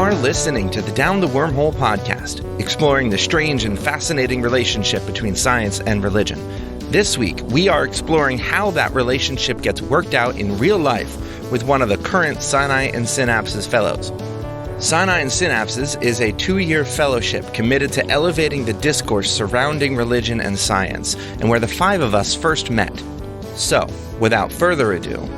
are listening to the Down the Wormhole podcast, exploring the strange and fascinating relationship between science and religion. This week, we are exploring how that relationship gets worked out in real life with one of the current Sinai and Synapses fellows. Sinai and Synapses is a 2-year fellowship committed to elevating the discourse surrounding religion and science, and where the 5 of us first met. So, without further ado,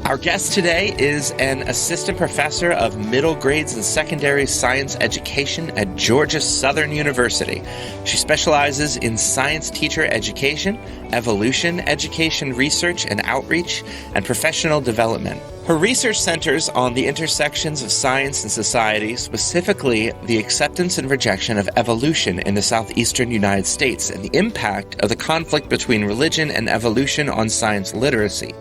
our guest today is an assistant professor of middle grades and secondary science education at Georgia Southern University. She specializes in science teacher education, evolution education research and outreach, and professional development. Her research centers on the intersections of science and society, specifically the acceptance and rejection of evolution in the Southeastern United States and the impact of the conflict between religion and evolution on science literacy.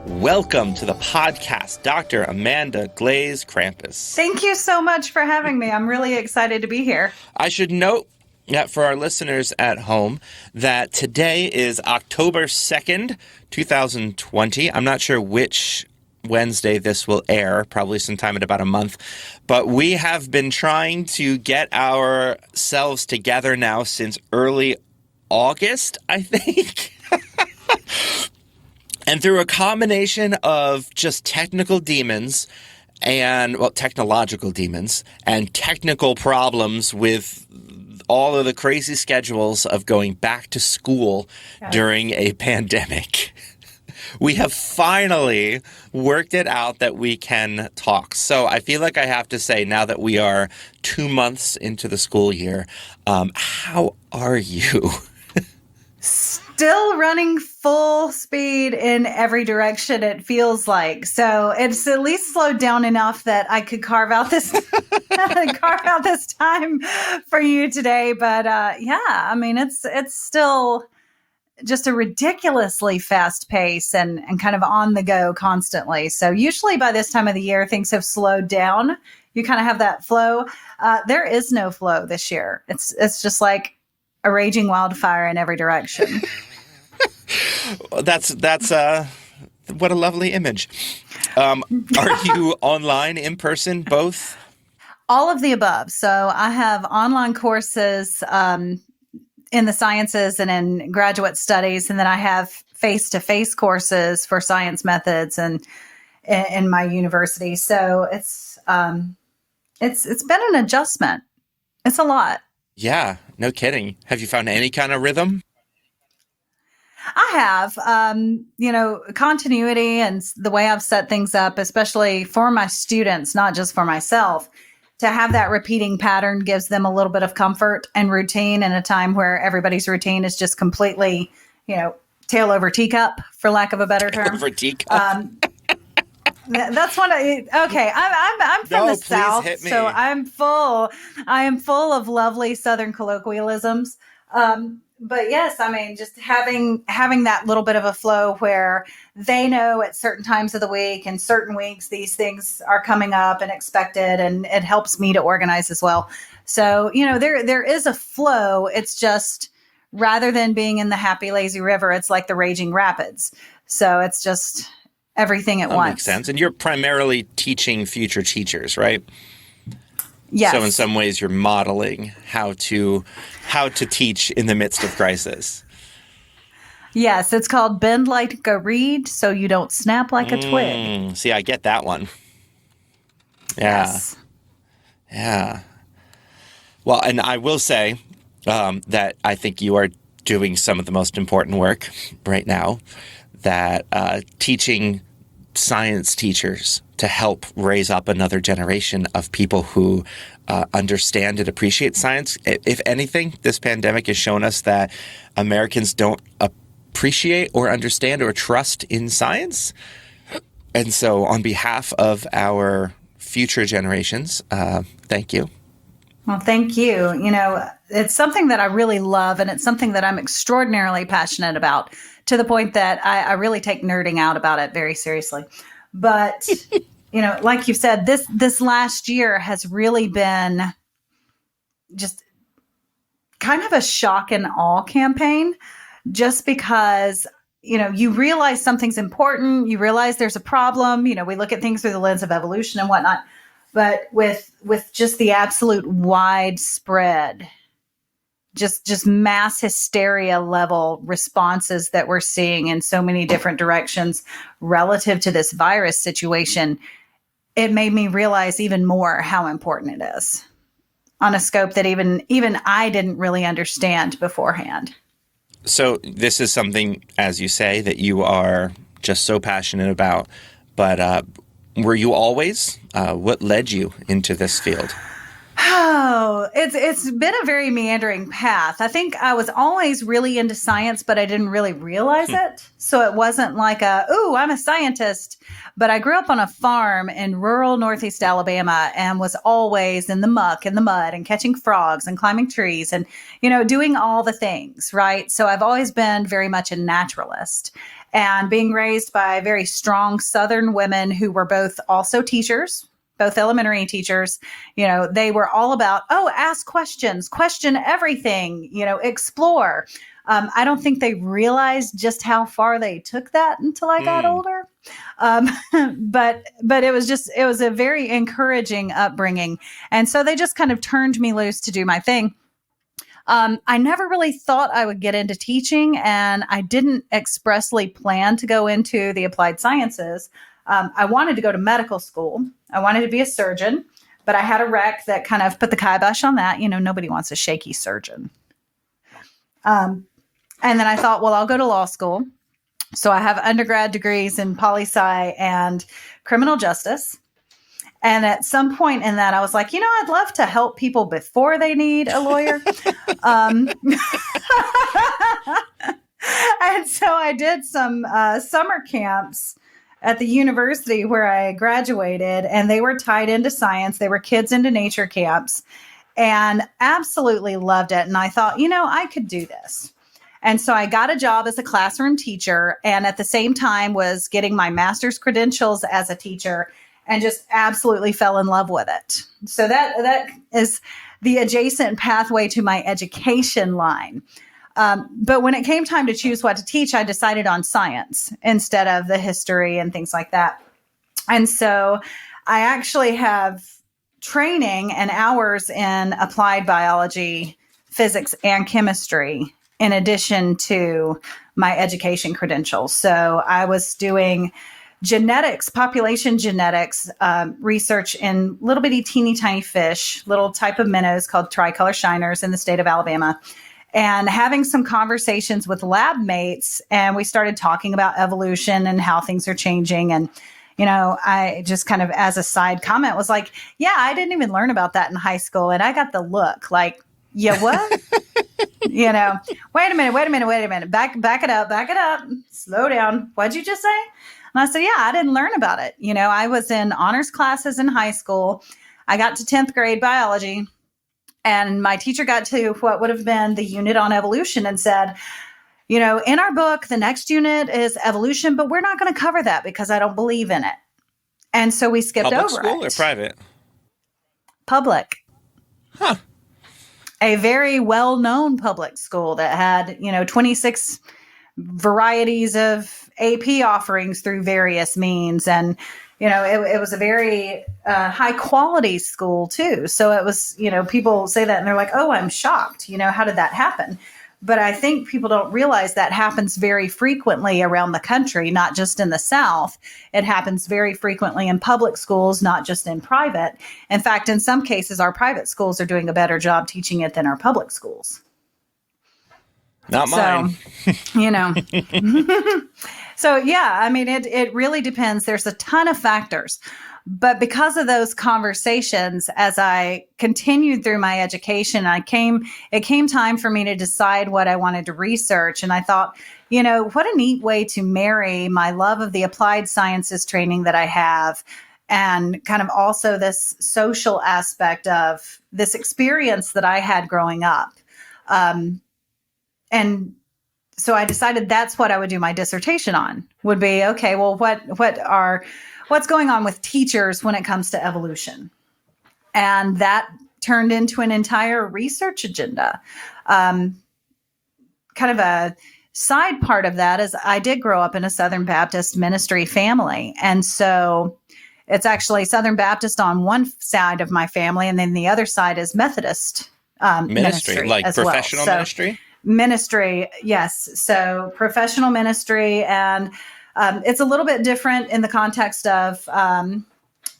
Welcome to the podcast, Dr. Amanda Glaze-Crampes. Thank you so much for having me. I'm really excited to be here. I should note that for our listeners at home, that today is October 2nd, 2020. I'm not sure which Wednesday this will air, probably sometime in about a month. But we have been trying to get ourselves together now since early August, I think. And through a combination of just technical demons and, well, technological demons and technical problems with all of the crazy schedules of going back to school during a pandemic, we have finally worked it out that we can talk. So I feel like I have to say, now that we are 2 months into the school year, how are you? Still running full speed in every direction, it feels like. So it's at least slowed down enough that I could carve out this time for you today. But I mean, it's still just a ridiculously fast pace and kind of on the go constantly. So usually by this time of the year, things have slowed down. You kind of have that flow. There is no flow this year. It's just like a raging wildfire in every direction. That's what a lovely image. Are you online, in person, both? All of the above. So I have online courses in the sciences and in graduate studies, and then I have face-to-face courses for science methods and in my university. So it's been an adjustment. It's a lot. Yeah, no kidding. Have you found any kind of rhythm? I have, continuity and the way I've set things up, especially for my students, not just for myself, to have that repeating pattern gives them a little bit of comfort and routine in a time where everybody's routine is just completely, tail over teacup, for lack of a better term. Tail over teacup. That's one. Okay, I'm from the South, so I am full of lovely Southern colloquialisms. But yes, I mean, just having that little bit of a flow where they know at certain times of the week and certain weeks these things are coming up and expected, and it helps me to organize as well. So there is a flow. It's just, rather than being in the happy lazy river, it's like the raging rapids. So it's just everything at once. That makes sense. And you're primarily teaching future teachers, right? Yes. So in some ways you're modeling how to teach in the midst of crisis. Yes, it's called bend like a reed so you don't snap like a twig. See, I get that one. Yeah. Yes. Yeah. Well, and I will say that I think you are doing some of the most important work right now, that teaching science teachers to help raise up another generation of people who understand and appreciate science. If anything, this pandemic has shown us that Americans don't appreciate or understand or trust in science. And so on behalf of our future generations, thank you. Well, thank you. It's something that I really love, and it's something that I'm extraordinarily passionate about, to the point that I really take nerding out about it very seriously. But, like you said, this last year has really been just kind of a shock and awe campaign, just because, you realize something's important. You realize there's a problem. We look at things through the lens of evolution and whatnot. but with just the absolute widespread, just mass hysteria level responses that we're seeing in so many different directions relative to this virus situation, it made me realize even more how important it is on a scope that even I didn't really understand beforehand. So this is something, as you say, that you are just so passionate about, but were you always? What led you into this field? Oh, it's been a very meandering path. I think I was always really into science, but I didn't really realize it. So it wasn't like I'm a scientist. But I grew up on a farm in rural Northeast Alabama and was always in the muck and the mud and catching frogs and climbing trees and, doing all the things, right? So I've always been very much a naturalist. And being raised by very strong Southern women who were both also teachers, both elementary teachers, they were all about, ask questions, question everything, explore. I don't think they realized just how far they took that until I got older. But it was a very encouraging upbringing. And so they just kind of turned me loose to do my thing. I never really thought I would get into teaching, and I didn't expressly plan to go into the applied sciences. I wanted to go to medical school. I wanted to be a surgeon, but I had a wreck that kind of put the kibosh on that. Nobody wants a shaky surgeon. And then I thought, well, I'll go to law school. So I have undergrad degrees in poli-sci and criminal justice. And at some point in that, I was like, I'd love to help people before they need a lawyer. And so I did some summer camps at the university where I graduated, and they were tied into science. They were kids into nature camps, and absolutely loved it. And I thought, I could do this. And so I got a job as a classroom teacher, and at the same time was getting my master's credentials as a teacher, and just absolutely fell in love with it. So that is the adjacent pathway to my education line. But when it came time to choose what to teach, I decided on science instead of the history and things like that. And so I actually have training and hours in applied biology, physics, and chemistry in addition to my education credentials. So I was doing genetics, population genetics, research in little bitty teeny tiny fish, little type of minnows called tricolor shiners in the state of Alabama, and having some conversations with lab mates. And we started talking about evolution and how things are changing. And, I just kind of as a side comment was like, yeah, I didn't even learn about that in high school. And I got the look like, yeah, what? Wait a minute. Back it up. Slow down. What'd you just say? And I said, yeah, I didn't learn about it. I was in honors classes in high school. I got to 10th grade biology, and my teacher got to what would have been the unit on evolution and said, in our book, the next unit is evolution, but we're not going to cover that because I don't believe in it. And so we skipped over it. Public school or private? Public. Huh. A very well-known public school that had, 26 varieties of AP offerings through various means. And, it was a very high quality school too. So it was, people say that and they're like, oh, I'm shocked. How did that happen? But I think people don't realize that happens very frequently around the country, not just in the South. It happens very frequently in public schools, not just in private. In fact, in some cases, our private schools are doing a better job teaching it than our public schools. Not mine. So, yeah, I mean, it really depends. There's a ton of factors. But because of those conversations, as I continued through my education, it came time for me to decide what I wanted to research. And I thought, what a neat way to marry my love of the applied sciences training that I have and kind of also this social aspect of this experience that I had growing up. And so I decided that's what I would do my dissertation on, would be, okay, well, what's going on with teachers when it comes to evolution? And that turned into an entire research agenda. Kind of a side part of that is I did grow up in a Southern Baptist ministry family. And so It's actually Southern Baptist on one side of my family, and then the other side is Methodist ministry, like as professional well. ministry? Ministry, yes. So professional ministry, and it's a little bit different in the context of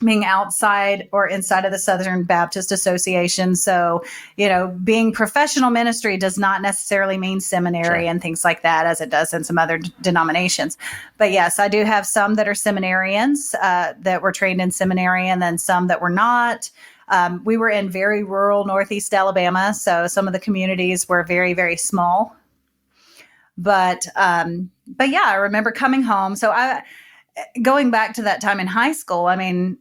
being outside or inside of the Southern Baptist Association. So, being professional ministry does not necessarily mean seminary and things like that, as it does in some other denominations. But yes, I do have some that are seminarians that were trained in seminary, and then some that were not. We were in very rural Northeast Alabama, so some of the communities were very, very small. But yeah, I remember coming home. So going back to that time in high school, I mean,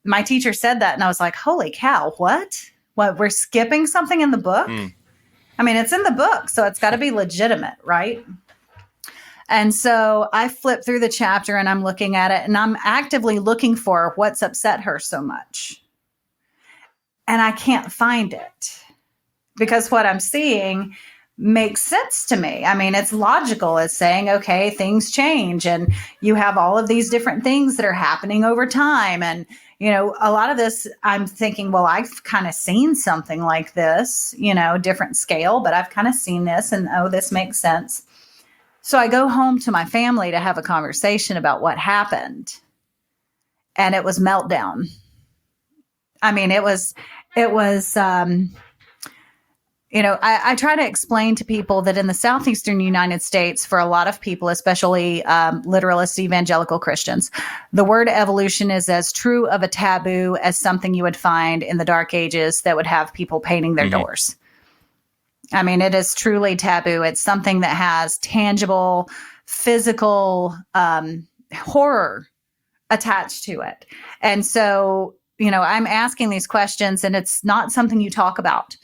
my teacher said that, and I was like, holy cow, what? We're skipping something in the book? I mean, it's in the book, so it's got to be legitimate, right? And so I flip through the chapter, and I'm looking at it, and I'm actively looking for what's upset her so much. And I can't find it, because what I'm seeing makes sense to me. I mean, it's logical. It's saying, okay, things change, and you have all of these different things that are happening over time. And, a lot of this, I'm thinking, well, I've kind of seen something like this, different scale, but I've kind of seen this, and this makes sense. So I go home to my family to have a conversation about what happened. And it was meltdown. I mean, it was, I try to explain to people that in the Southeastern United States, for a lot of people, especially literalist evangelical Christians, the word evolution is as true of a taboo as something you would find in the Dark Ages that would have people painting their doors. I mean, it is truly taboo. It's something that has tangible, physical horror attached to it. And so, I'm asking these questions, and it's not something you talk about.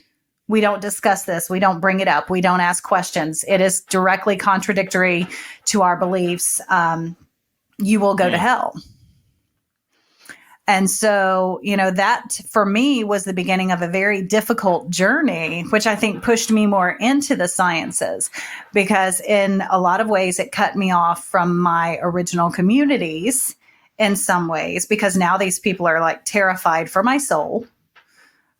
We don't discuss this. We don't bring it up. We don't ask questions. It is directly contradictory to our beliefs. You will go to hell. And so, that for me was the beginning of a very difficult journey, which I think pushed me more into the sciences, because in a lot of ways it cut me off from my original communities in some ways, because now these people are like terrified for my soul.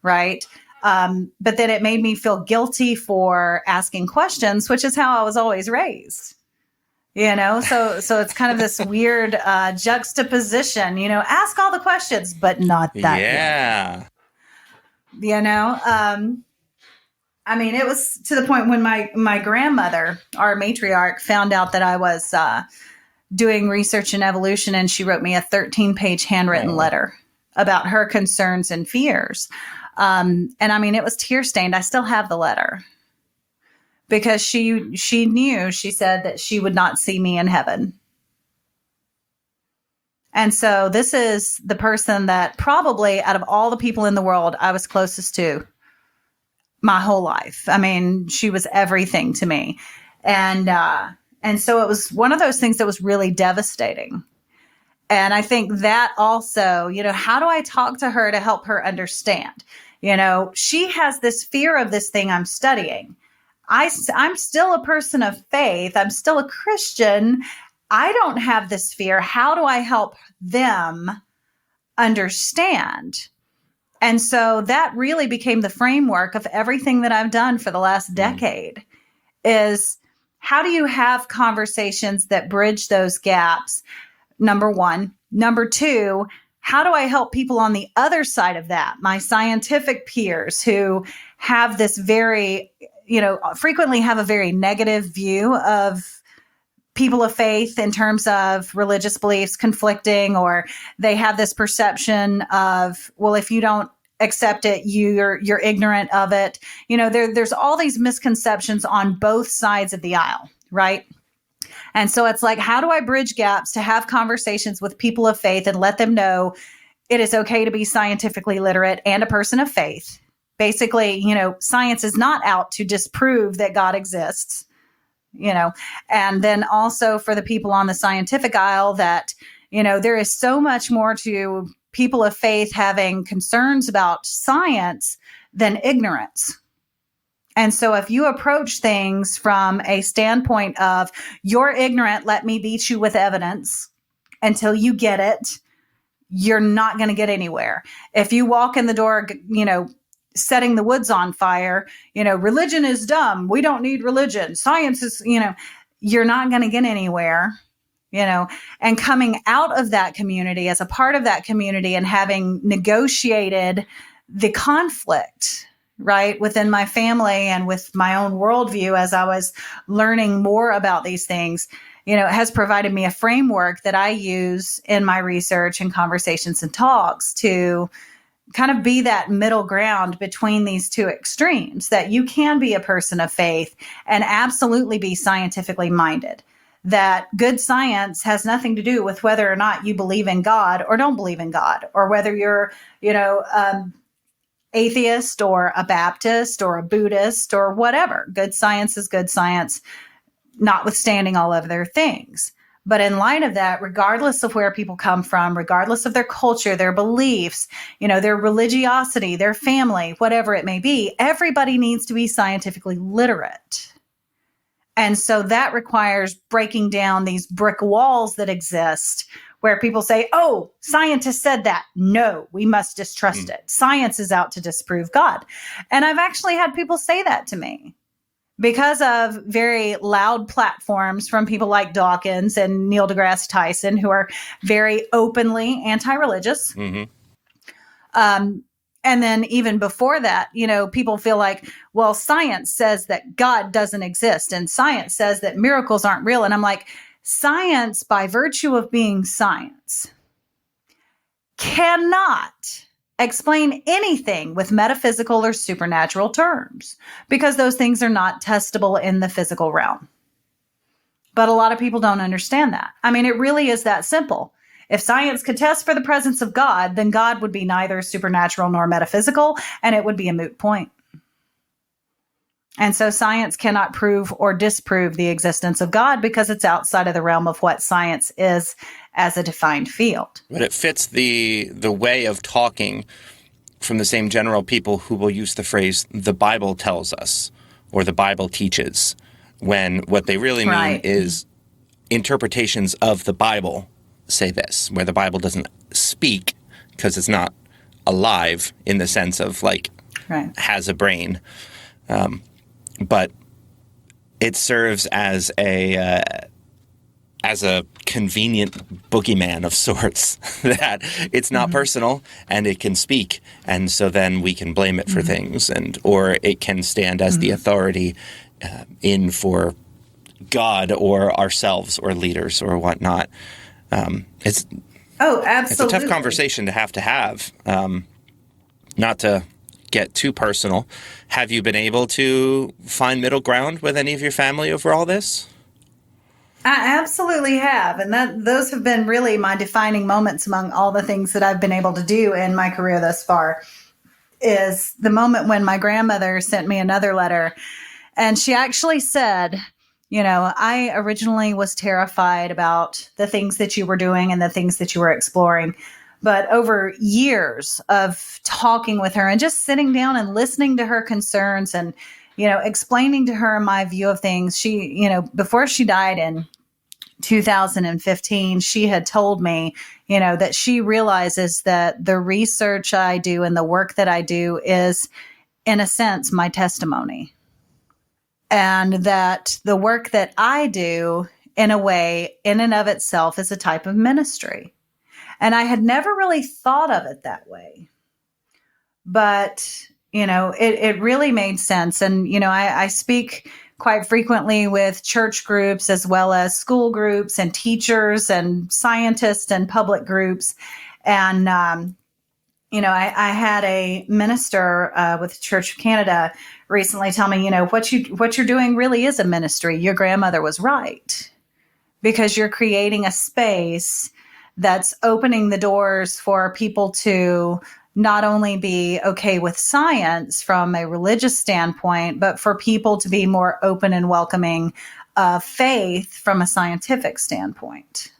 Right. But then it made me feel guilty for asking questions, which is how I was always raised, so it's kind of this weird juxtaposition, ask all the questions, but not that. Yeah. I mean, it was to the point when my grandmother, our matriarch, found out that I was doing research in evolution, and she wrote me a 13-page handwritten letter about her concerns and fears. And I mean, it was tear stained. I still have the letter, because she knew, she said that she would not see me in heaven. And so this is the person that probably out of all the people in the world I was closest to my whole life. I mean, she was everything to me. And so it was one of those things that was really devastating. And I think that also, how do I talk to her to help her understand? She has this fear of this thing I'm studying. I'm still a person of faith. I'm still a Christian. I don't have this fear. How do I help them understand? And so that really became the framework of everything that I've done for the last decade, is how do you have conversations that bridge those gaps? Number one. Number two, how do I help people on the other side of that? My scientific peers who have this very, frequently have a very negative view of people of faith in terms of religious beliefs conflicting, or they have this perception of, well, if you don't accept it, you're ignorant of it. There's all these misconceptions on both sides of the aisle, right? And so it's like, how do I bridge gaps to have conversations with people of faith and let them know it is okay to be scientifically literate and a person of faith? Basically, science is not out to disprove that God exists, and then also for the people on the scientific aisle that, there is so much more to people of faith having concerns about science than ignorance. And so if you approach things from a standpoint of, you're ignorant, let me beat you with evidence until you get it, you're not going to get anywhere. If you walk in the door, setting the woods on fire, religion is dumb. We don't need religion. Science is, you're not going to get anywhere, and coming out of that community as a part of that community and having negotiated the conflict, right, within my family and with my own worldview as I was learning more about these things, it has provided me a framework that I use in my research and conversations and talks to kind of be that middle ground between these two extremes, that you can be a person of faith and absolutely be scientifically minded, that good science has nothing to do with whether or not you believe in God or don't believe in God, or whether you're, atheist or a Baptist or a Buddhist or whatever. Good science is good science, notwithstanding all other things. But in light of that, regardless of where people come from, regardless of their culture, their beliefs, their religiosity, their family, whatever it may be, everybody needs to be scientifically literate. And so that requires breaking down these brick walls that exist where people say, oh, scientists said that. No, we must distrust it. Science is out to disprove God. And I've actually had people say that to me because of very loud platforms from people like Dawkins and Neil deGrasse Tyson, who are very openly anti-religious. Mm-hmm. And then even before that, people feel like, well, science says that God doesn't exist and science says that miracles aren't real. And I'm like, science, by virtue of being science, cannot explain anything with metaphysical or supernatural terms because those things are not testable in the physical realm. But a lot of people don't understand that. I mean, it really is that simple. If science could test for the presence of God, then God would be neither supernatural nor metaphysical, and it would be a moot point. And so science cannot prove or disprove the existence of God because it's outside of the realm of what science is as a defined field. But it fits the way of talking from the same general people who will use the phrase, the Bible tells us, or the Bible teaches, when what they really mean is interpretations of the Bible say this, where the Bible doesn't speak because it's not alive in the sense of has a brain. But it serves as a convenient boogeyman of sorts that it's not personal and it can speak, and so then we can blame it for things, or it can stand as the authority in for God or ourselves or leaders or whatnot. It's absolutely. It's a tough conversation to have. Not to get too personal, have you been able to find middle ground with any of your family over all this? I absolutely have. And those have been really my defining moments among all the things that I've been able to do in my career thus far, is the moment when my grandmother sent me another letter. And she actually said, I originally was terrified about the things that you were doing and the things that you were exploring. But over years of talking with her and just sitting down and listening to her concerns and, explaining to her my view of things, she, before she died in 2015, she had told me, that she realizes that the research I do and the work that I do is, in a sense, my testimony. And that the work that I do, in a way, in and of itself, is a type of ministry. And I had never really thought of it that way. But, it really made sense. And, I speak quite frequently with church groups as well as school groups and teachers and scientists and public groups. And, I had a minister with the Church of Canada recently tell me, what you're doing really is a ministry. Your grandmother was right, because you're creating a space that's opening the doors for people to not only be okay with science from a religious standpoint, but for people to be more open and welcoming of faith from a scientific standpoint.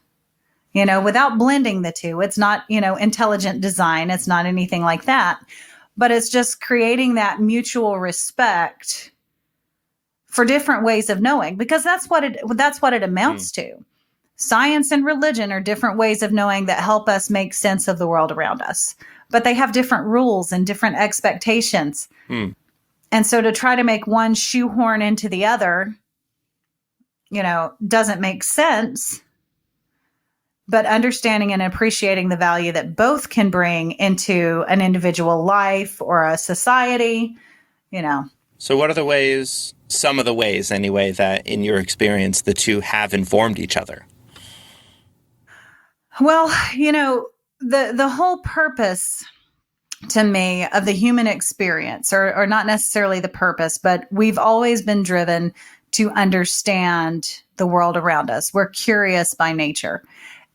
Without blending the two. It's not, intelligent design. It's not anything like that. But it's just creating that mutual respect for different ways of knowing, because that's what it amounts to. science and religion are different ways of knowing that help us make sense of the world around us, but they have different rules and different expectations. And so to try to make one shoehorn into the other, doesn't make sense. But understanding and appreciating the value that both can bring into an individual life or a society, So what are some of the ways anyway, that in your experience, the two have informed each other? Well, the whole purpose to me of the human experience, or not necessarily the purpose, but we've always been driven to understand the world around us. We're curious by nature.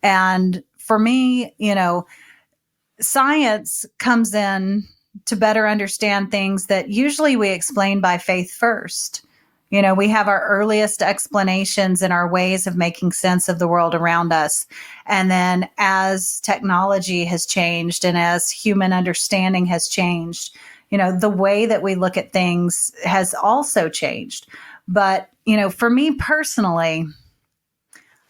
And for me, science comes in to better understand things that usually we explain by faith first. We have our earliest explanations and our ways of making sense of the world around us. And then as technology has changed and as human understanding has changed, the way that we look at things has also changed. But, for me personally,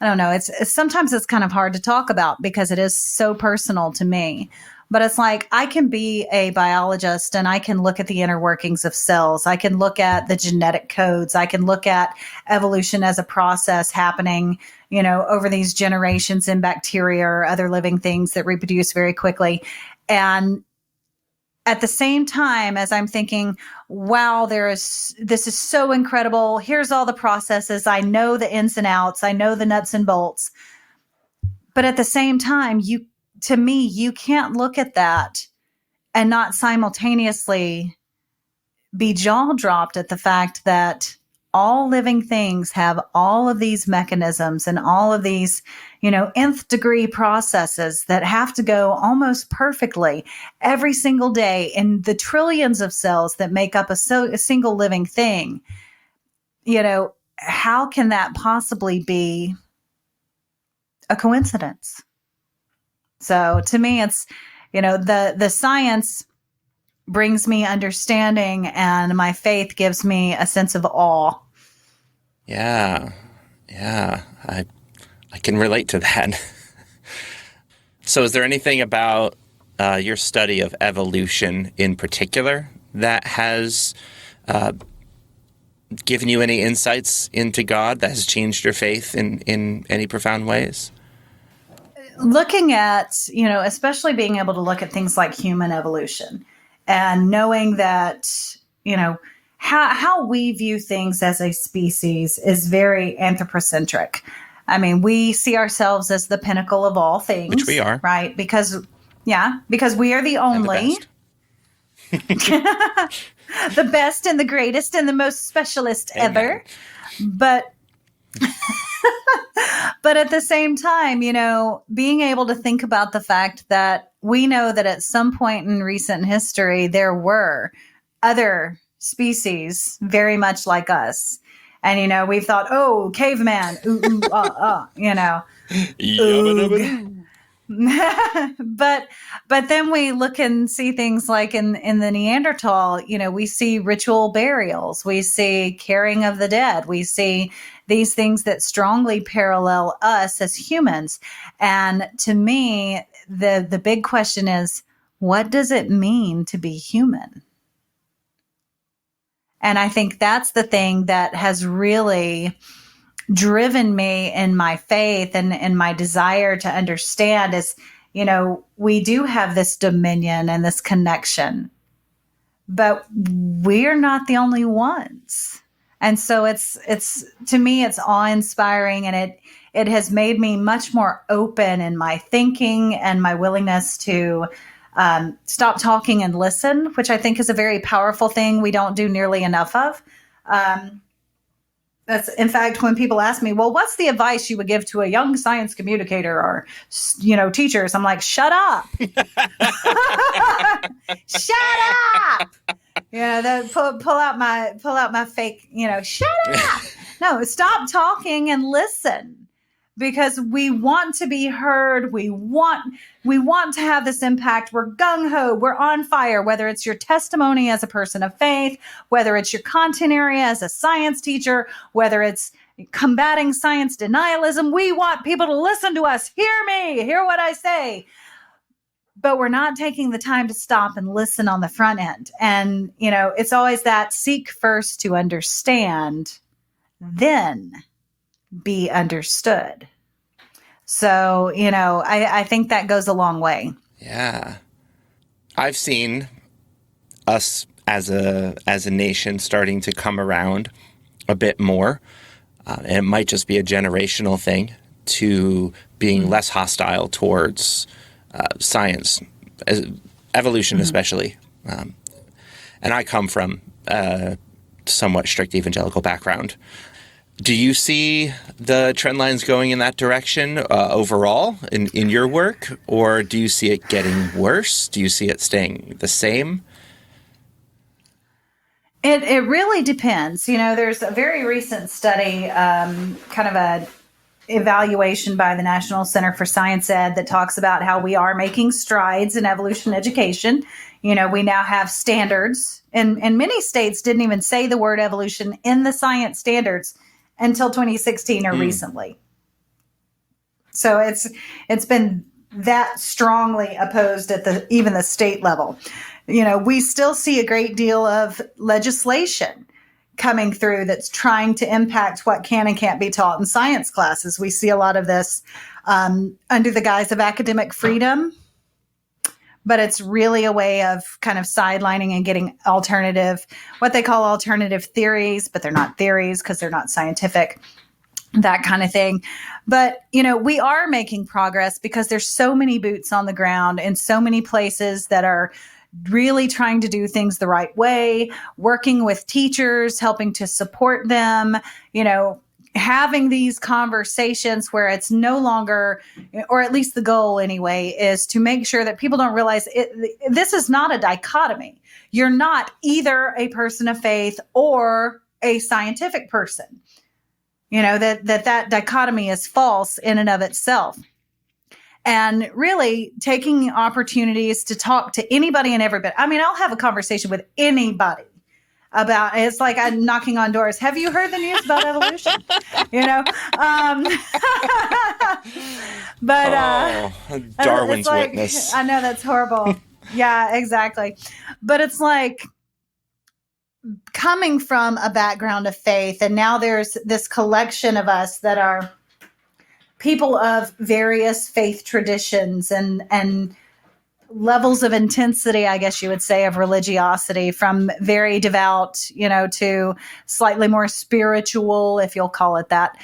I don't know. Sometimes it's kind of hard to talk about because it is so personal to me. But it's like I can be a biologist and I can look at the inner workings of cells. I can look at the genetic codes. I can look at evolution as a process happening, over these generations in bacteria or other living things that reproduce very quickly. And at the same time, as I'm thinking, wow, this is so incredible. Here's all the processes. I know the ins and outs. I know the nuts and bolts. But at the same time, you can't look at that and not simultaneously be jaw dropped at the fact that all living things have all of these mechanisms and all of these, nth degree processes that have to go almost perfectly every single day in the trillions of cells that make up a single living thing. How can that possibly be a coincidence? So to me, it's, the science brings me understanding and my faith gives me a sense of awe. Yeah. I can relate to that. So is there anything about your study of evolution in particular that has given you any insights into God that has changed your faith in any profound ways? Looking at, especially being able to look at things like human evolution and knowing that, how we view things as a species is very anthropocentric. I mean, we see ourselves as the pinnacle of all things. Which we are. Right? Because we are the only. The best and the greatest and the most specialist ever. But but at the same time, being able to think about the fact that we know that at some point in recent history, there were other species very much like us. And, we've thought, oh, caveman, But then we look and see things like in the Neanderthal, we see ritual burials, we see carrying of the dead, we see these things that strongly parallel us as humans. And to me, the big question is, what does it mean to be human? And I think that's the thing that has really driven me in my faith and my desire to understand is, we do have this dominion and this connection, but we're not the only ones. And so it's to me, it's awe-inspiring, and it has made me much more open in my thinking and my willingness to stop talking and listen, which I think is a very powerful thing we don't do nearly enough of. That's, in fact, when people ask me, well, what's the advice you would give to a young science communicator or, teachers? I'm like, shut up. Shut up. Pull out my fake, shut up. No, stop talking and listen. Because we want to be heard. We want to have this impact. We're gung-ho. We're on fire, whether it's your testimony as a person of faith, whether it's your content area as a science teacher, whether it's, combating science denialism. We want people to listen to us. Hear me. Hear what I say. But we're not taking the time to stop and listen on the front end. And, it's always that seek first to understand, then be understood. So, I think that goes a long way. Yeah. I've seen us as a nation starting to come around a bit more. And it might just be a generational thing to being less hostile towards science, evolution especially. And I come from a somewhat strict evangelical background. Do you see the trend lines going in that direction overall in your work, or do you see it getting worse? Do you see it staying the same? It really depends. There's a very recent study, kind of a evaluation by the National Center for Science Ed that talks about how we are making strides in evolution education. We now have standards, and many states didn't even say the word evolution in the science standards until 2016 or recently. So it's been that strongly opposed at even the state level. We still see a great deal of legislation coming through that's trying to impact what can and can't be taught in science classes. We see a lot of this under the guise of academic freedom, but it's really a way of kind of sidelining and getting what they call alternative theories, but they're not theories because they're not scientific, that kind of thing. But, we are making progress because there's so many boots on the ground in so many places that are really trying to do things the right way, working with teachers, helping to support them, having these conversations where it's no longer, or at least the goal anyway, is to make sure that people don't realize this is not a dichotomy. You're not either a person of faith or a scientific person. That dichotomy is false in and of itself. And really taking opportunities to talk to anybody and everybody. I mean, I'll have a conversation with anybody about, it's like I'm knocking on doors. Have you heard the news about evolution? But Darwin's witness. I know that's horrible. Yeah, exactly. But it's like coming from a background of faith, and now there's this collection of us that are people of various faith traditions and levels of intensity, I guess you would say, of religiosity, from very devout, to slightly more spiritual, if you'll call it that,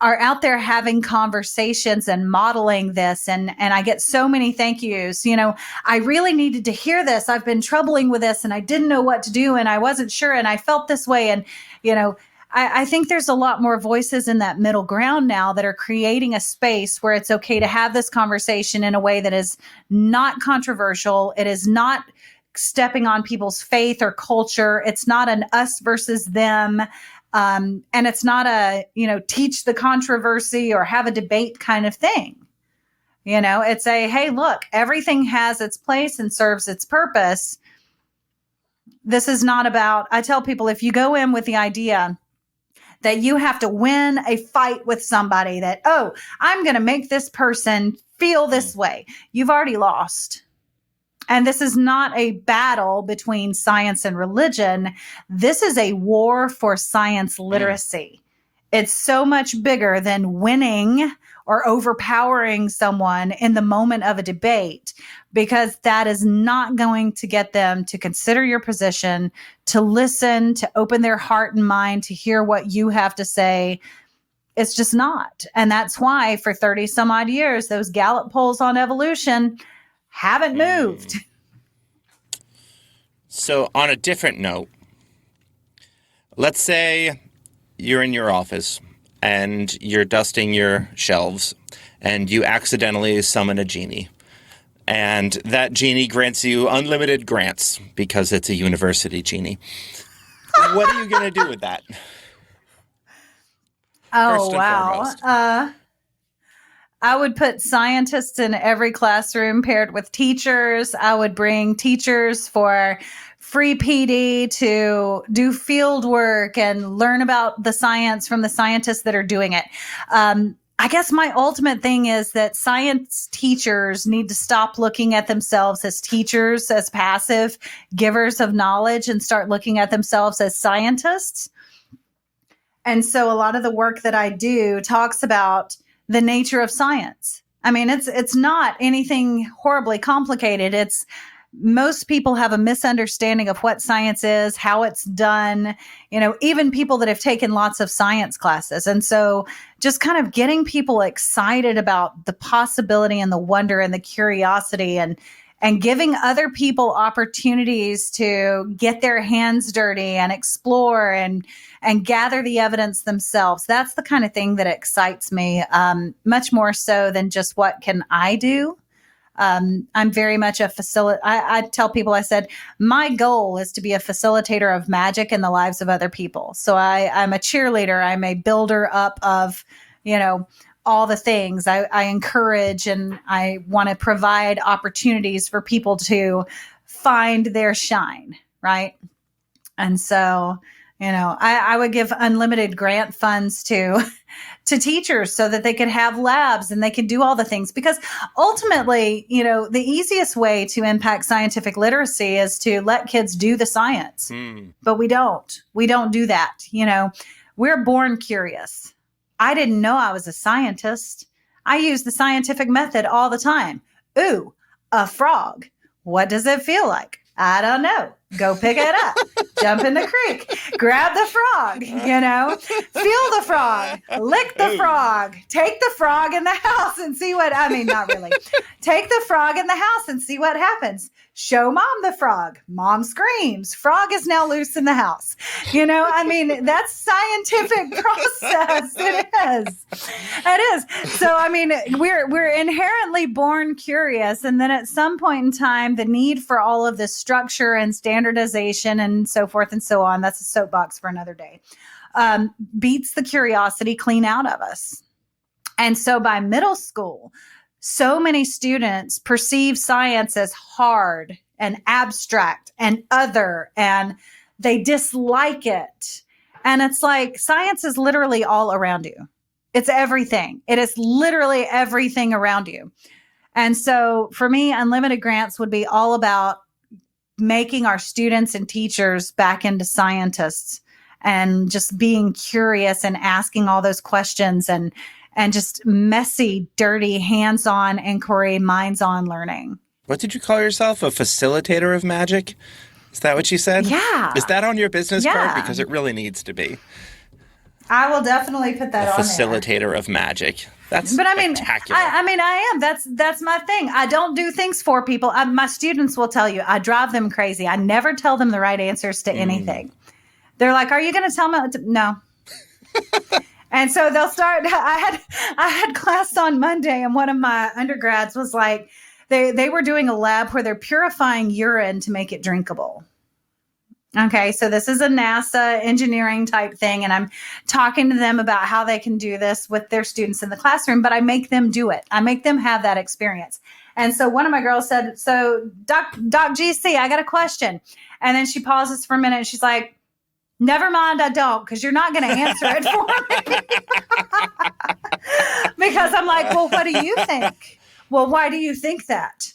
are out there having conversations and modeling this. And I get so many thank yous. I really needed to hear this. I've been troubling with this and I didn't know what to do and I wasn't sure and I felt this way. And, I think there's a lot more voices in that middle ground now that are creating a space where it's okay to have this conversation in a way that is not controversial. It is not stepping on people's faith or culture. It's not an us versus them. And it's not a, teach the controversy or have a debate kind of thing. It's a, hey, look, everything has its place and serves its purpose. This is not about, I tell people, if you go in with the idea that you have to win a fight with somebody that, I'm going to make this person feel this way, you've already lost. And this is not a battle between science and religion. This is a war for science literacy. It's so much bigger than winning or overpowering someone in the moment of a debate, because that is not going to get them to consider your position, to listen, to open their heart and mind, to hear what you have to say. It's just not. And that's why for 30 some odd years, those Gallup polls on evolution haven't moved. So on a different note, let's say you're in your office and you're dusting your shelves and you accidentally summon a genie. And that genie grants you unlimited grants because it's a university genie. What are you going to do with that? Oh, wow. I would put scientists in every classroom paired with teachers. I would bring teachers for free PD to do field work and learn about the science from the scientists that are doing it. I guess my ultimate thing is that science teachers need to stop looking at themselves as teachers, as passive givers of knowledge, and start looking at themselves as scientists. And so a lot of the work that I do talks about the nature of science. I mean, it's not anything horribly complicated. It's most people have a misunderstanding of what science is, how it's done, even people that have taken lots of science classes. And so just kind of getting people excited about the possibility and the wonder and the curiosity and giving other people opportunities to get their hands dirty and explore and gather the evidence themselves. That's the kind of thing that excites me, much more so than just what can I do. I'm very much a facilitator. I tell people, I said, my goal is to be a facilitator of magic in the lives of other people. So I'm a cheerleader. I'm a builder up of, all the things. I encourage and I want to provide opportunities for people to find their shine, right? And so, I would give unlimited grant funds to teachers so that they could have labs and they could do all the things. Because ultimately, the easiest way to impact scientific literacy is to let kids do the science. But we don't. We don't do that. We're born curious. I didn't know I was a scientist. I use the scientific method all the time. Ooh, a frog. What does it feel like? I don't know. Go pick it up. Jump in the creek. Grab the frog, feel the frog, lick the frog, take the frog in the house and see not really. Take the frog in the house and see what happens. Show mom the frog. Mom screams. Frog is now loose in the house. That's scientific process. It is. It is. So, we're inherently born curious. And then at some point in time, the need for all of this structure and standardization and so forth and so on, that's a soapbox for another day, beats the curiosity clean out of us. And so by middle school, so many students perceive science as hard and abstract and other, and they dislike it. And it's like science is literally all around you. It's everything. It is literally everything around you. And so for me, unlimited grants would be all about making our students and teachers back into scientists and just being curious and asking all those questions and just messy, dirty, hands-on inquiry, minds-on learning. What did you call yourself? A facilitator of magic? Is that what you said? Yeah. Is that on your business card? Because it really needs to be. I will definitely put that on there. Facilitator of magic. That's spectacular. I am. That's my thing. I don't do things for people. My students will tell you, I drive them crazy. I never tell them the right answers to anything. They're like, "Are you going to tell me?" No. And so they'll start. I had class on Monday, and one of my undergrads was like, they were doing a lab where they're purifying urine to make it drinkable. Okay, so this is a NASA engineering type thing, and I'm talking to them about how they can do this with their students in the classroom, but I make them do it. I make them have that experience. And so one of my girls said, "So Doc GC, I got a question." And then she pauses for a minute, and she's like, "Never mind, I don't, because you're not going to answer it for me." Because I'm like, "Well, what do you think?" "Well, why do you think that?"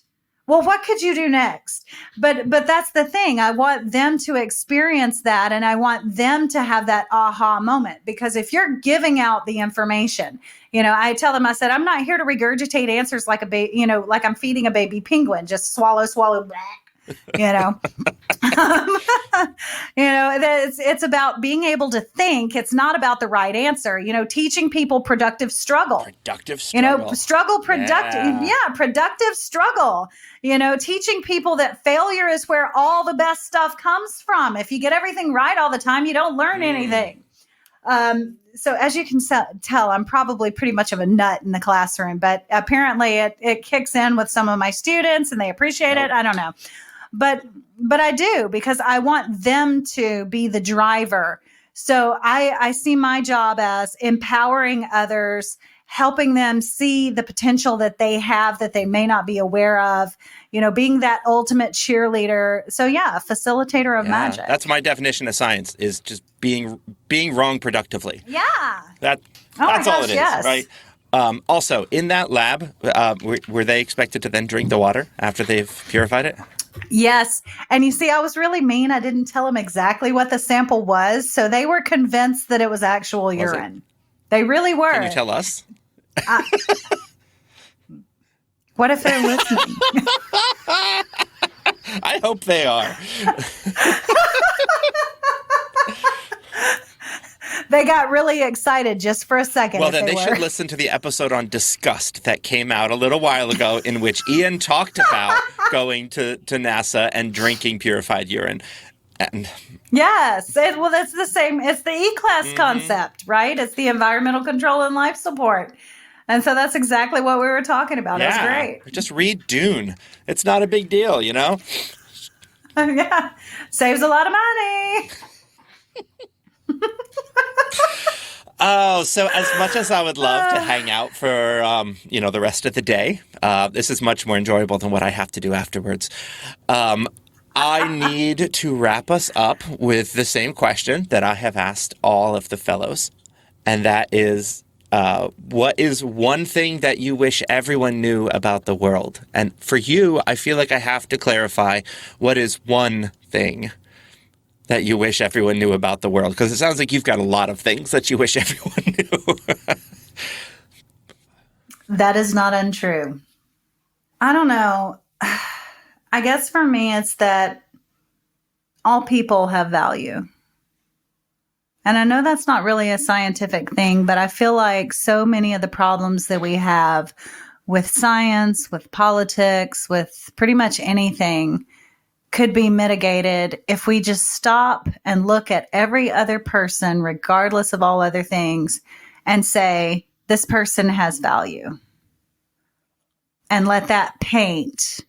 "Well, what could you do next?" But that's the thing. I want them to experience that, and I want them to have that aha moment. Because if you're giving out the information, I tell them, I said, I'm not here to regurgitate answers like like I'm feeding a baby penguin, just swallow, bleh. It's about being able to think. It's not about the right answer. Teaching people productive struggle. Productive struggle. Teaching people that failure is where all the best stuff comes from. If you get everything right all the time, you don't learn anything. So as you can tell, I'm probably pretty much of a nut in the classroom, but apparently it kicks in with some of my students and they appreciate it. I don't know. But I do, because I want them to be the driver. So I see my job as empowering others helping them see the potential that they have that they may not be aware of, being that ultimate cheerleader. So yeah, a facilitator of magic. That's my definition of science, is just being wrong productively. Yeah. That's all it is, right? Also, in that lab, were they expected to then drink the water after they've purified it? Yes. And you see, I was really mean. I didn't tell them exactly what the sample was. So they were convinced that it was actual urine. They really were. Can you tell us? What if they're listening? I hope they are. They got really excited just for a second. Well, then they should listen to the episode on Discourse that came out a little while ago, in which Ian talked about going to NASA and drinking purified urine. Yes. That's the same. It's the E-class concept, right? It's the environmental control and life support. And so that's exactly what we were talking about. Yeah. It was great. Just read Dune. It's not a big deal, Yeah. Saves a lot of money. So as much as I would love to hang out for, the rest of the day, this is much more enjoyable than what I have to do afterwards. I need to wrap us up with the same question that I have asked all of the fellows. And that is, what is one thing that you wish everyone knew about the world? And for you, I feel like I have to clarify, what is one thing that you wish everyone knew about the world? Because it sounds like you've got a lot of things that you wish everyone knew. That is not untrue. I don't know. I guess for me, it's that all people have value. And I know that's not really a scientific thing, but I feel like so many of the problems that we have with science, with politics, with pretty much anything could be mitigated if we just stop and look at every other person, regardless of all other things, and say, this person has value. And let that paint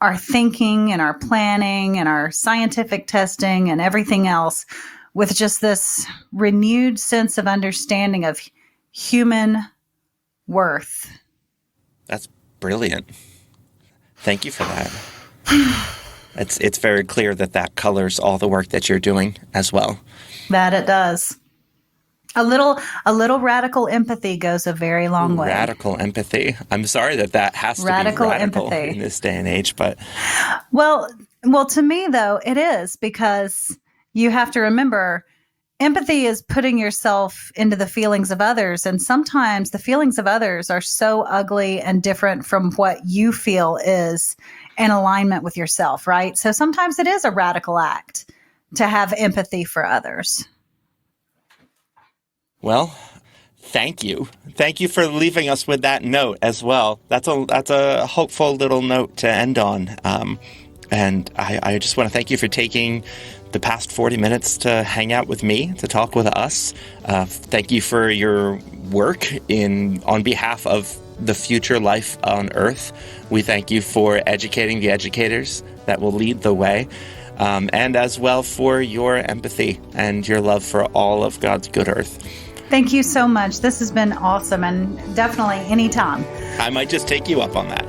our thinking and our planning and our scientific testing and everything else with just this renewed sense of understanding of human worth. That's brilliant. Thank you for that. It's very clear that colors all the work that you're doing as well. That it does. A little radical empathy goes a very long way. Radical empathy. I'm sorry that has to be radical empathy in this day and age, but well, to me though, it is, because you have to remember, empathy is putting yourself into the feelings of others, and sometimes the feelings of others are so ugly and different from what you feel is in alignment with yourself, right? So sometimes it is a radical act to have empathy for others. Well, thank you. Thank you for leaving us with that note as well. That's a hopeful little note to end on. And I just want to thank you for taking the past 40 minutes to hang out with me, to talk with us. Thank you for your work on behalf of the future life on Earth. We thank you for educating the educators that will lead the way. And as well for your empathy and your love for all of God's good earth. Thank you so much. This has been awesome, and definitely anytime. I might just take you up on that.